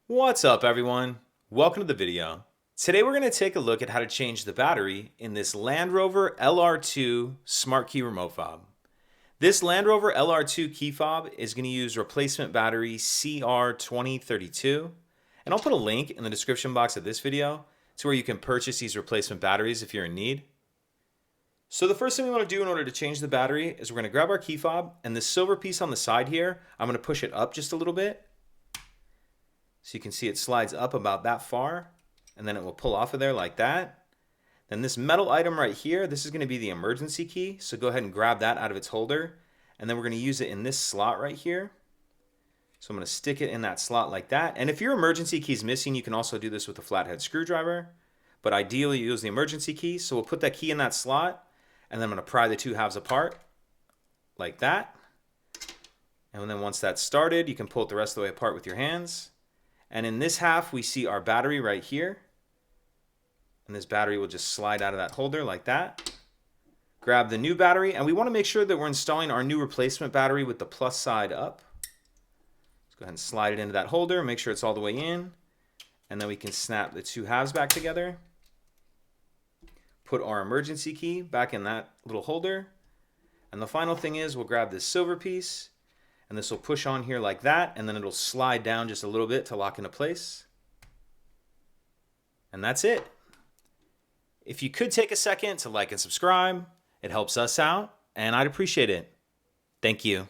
What's up, everyone? Welcome to the video. Today we're going to take a look at how to change the battery in this Land Rover LR2 Smart Key Remote Fob. This Land Rover LR2 key fob is going to use replacement battery CR2032, and I'll put a link in the description box of this video to where you can purchase these replacement batteries if you're in need. So the first thing we want to do in order to change the battery is we're going to grab our key fob, and this silver piece on the side here, I'm going to push it up just a little bit. So you can see it slides up about that far, and then it will pull off of there like that. Then this metal item right here, this is going to be the emergency key. So go ahead and grab that out of its holder. And then we're going to use it in this slot right here. So I'm going to stick it in that slot like that. And if your emergency key is missing, you can also do this with a flathead screwdriver. But ideally, you use the emergency key. So we'll put that key in that slot, and then I'm going to pry the two halves apart like that. And then once that's started, you can pull it the rest of the way apart with your hands. And in this half, we see our battery right here. And this battery will just slide out of that holder like that. Grab the new battery, and we want to make sure that we're installing our new replacement battery with the plus side up. Let's go ahead and slide it into that holder, make sure it's all the way in. And then we can snap the two halves back together. Put our emergency key back in that little holder. And the final thing is we'll grab this silver piece, and this will push on here like that, and then it'll slide down just a little bit to lock into place. And that's it. If you could take a second to like and subscribe, it helps us out, and I'd appreciate it. Thank you.